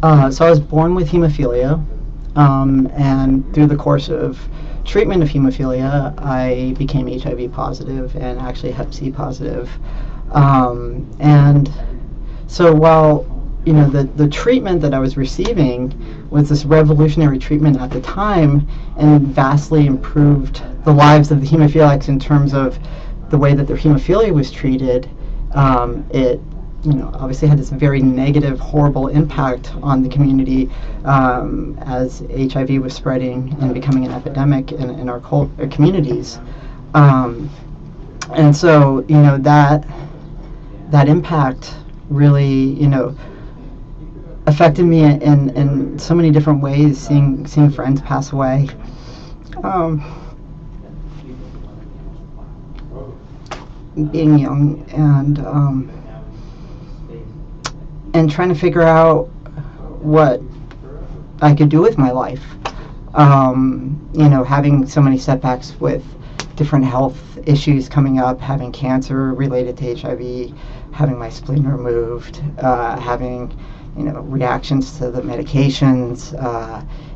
So I was born with hemophilia, and through the course of treatment of hemophilia, I became HIV positive and actually Hep C positive. And so while the treatment that I was receiving was this revolutionary treatment at the time and vastly improved the lives of the hemophiliacs in terms of the way that their hemophilia was treated, it obviously had this very negative, horrible impact on the community as HIV was spreading and becoming an epidemic in our communities. And so, that impact really, affected me in so many different ways, seeing friends pass away. Being young and trying to figure out what I could do with my life. Having so many setbacks with different health issues coming up, having cancer related to HIV, having my spleen removed, having reactions to the medications,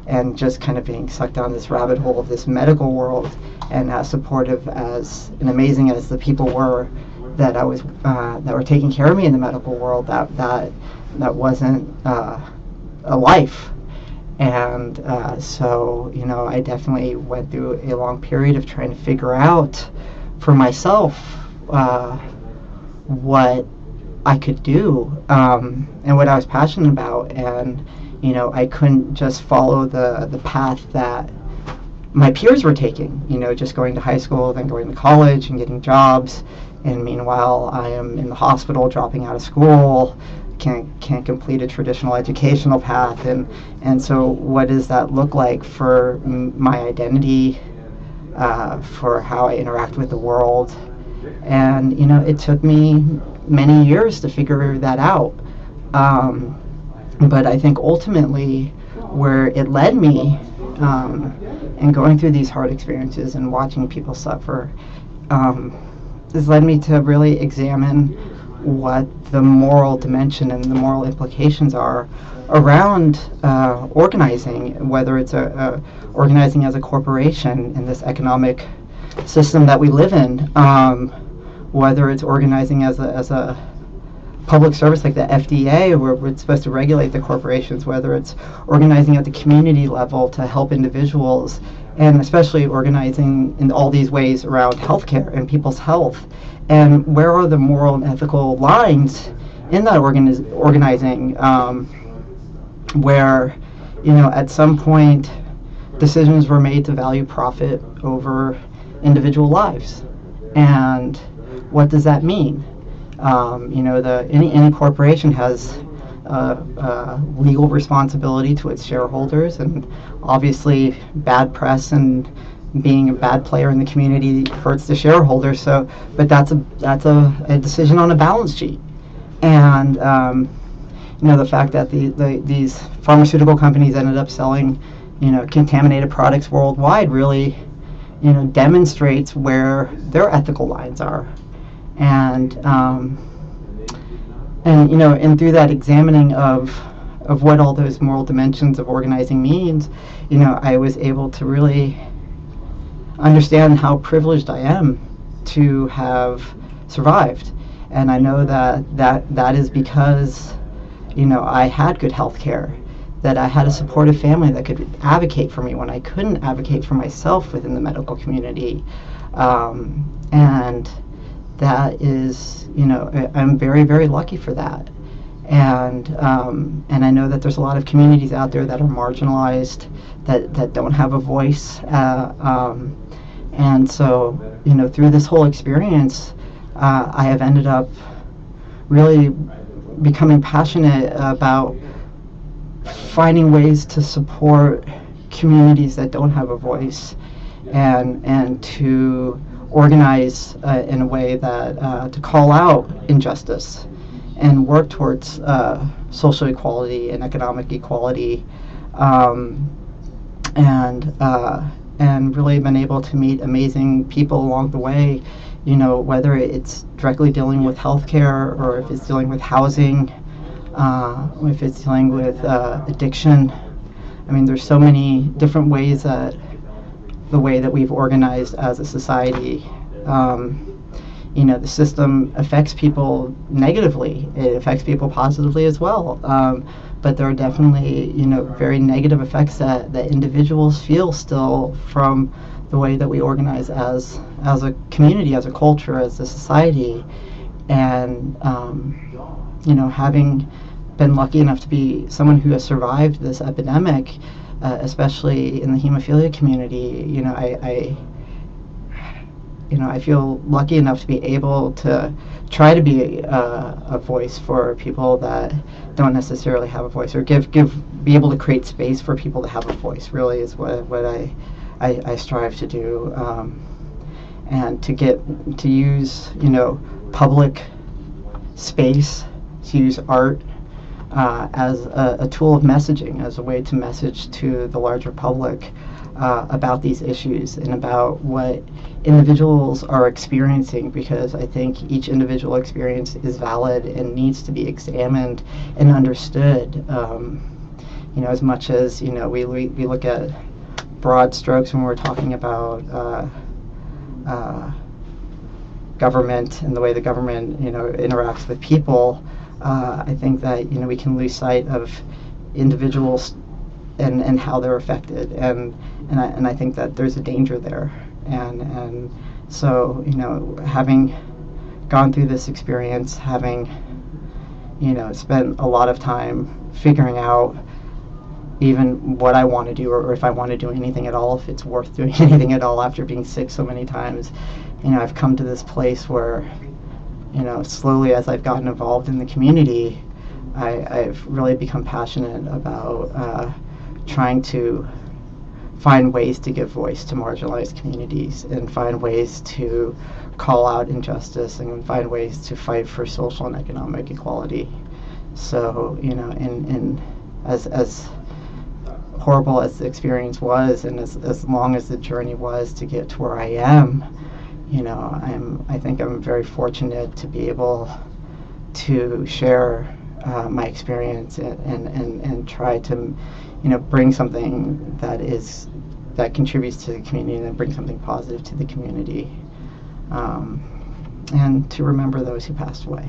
and just kind of being sucked down this rabbit hole of this medical world. And as supportive as and amazing as the people were that were taking care of me in the medical world, that wasn't a life. And so I definitely went through a long period of trying to figure out for myself what I could do and what I was passionate about. And I couldn't just follow the path that my peers were taking, just going to high school, then going to college and getting jobs, and meanwhile I am in the hospital, dropping out of school, can't complete a traditional educational path. And so what does that look like for my identity, for how I interact with the world? And it took me many years to figure that out, but I think ultimately where it led me, and going through these hard experiences and watching people suffer, has led me to really examine what the moral dimension and the moral implications are around organizing, whether it's organizing as a corporation in this economic system that we live in, whether it's organizing as a public service like the FDA, where we're supposed to regulate the corporations, whether it's organizing at the community level to help individuals, and especially organizing in all these ways around healthcare and people's health. And where are the moral and ethical lines in that organizing, where, at some point decisions were made to value profit over individual lives? And what does that mean? Any corporation has legal responsibility to its shareholders, and obviously bad press and being a bad player in the community hurts the shareholders. So, but that's a decision on a balance sheet. And the fact that these pharmaceutical companies ended up selling contaminated products worldwide really demonstrates where their ethical lines are. And through that examining of what all those moral dimensions of organizing means, I was able to really understand how privileged I am to have survived. And I know that is because I had good health care, that I had a supportive family that could advocate for me when I couldn't advocate for myself within the medical community. And that is, I'm very, very lucky for that. And I know that there's a lot of communities out there that are marginalized, that don't have a voice. And so, through this whole experience, I have ended up really becoming passionate about finding ways to support communities that don't have a voice, and to organize in a way that to call out injustice and work towards social equality and economic equality, and really been able to meet amazing people along the way, whether it's directly dealing with healthcare or if it's dealing with housing, if it's dealing with addiction. I mean, there's so many different ways that the way that we've organized as a society, the system affects people negatively. It affects people positively as well. But there are definitely, very negative effects that individuals feel still from the way that we organize as a community, as a culture, as a society. And, having been lucky enough to be someone who has survived this epidemic, especially in the hemophilia community, I feel lucky enough to be able to try to be a voice for people that don't necessarily have a voice, or be able to create space for people to have a voice. Really, is what I strive to do, and to use public space, to use art as a tool of messaging, as a way to message to the larger public about these issues and about what individuals are experiencing, because I think each individual experience is valid and needs to be examined and understood. As much as we look at broad strokes when we're talking about government and the way the government interacts with people. I think that we can lose sight of individuals and how they're affected, and I think that there's a danger there, and so having gone through this experience, having spent a lot of time figuring out even what I want to do, or if I want to do anything at all, if it's worth doing anything at all after being sick so many times. I've come to this place where slowly, as I've gotten involved in the community, I've really become passionate about trying to find ways to give voice to marginalized communities, and find ways to call out injustice, and find ways to fight for social and economic equality. So, and as horrible as the experience was, and as long as the journey was to get to where I am, I think I'm very fortunate to be able to share my experience and try to bring something that contributes to the community, and bring something positive to the community, and to remember those who passed away.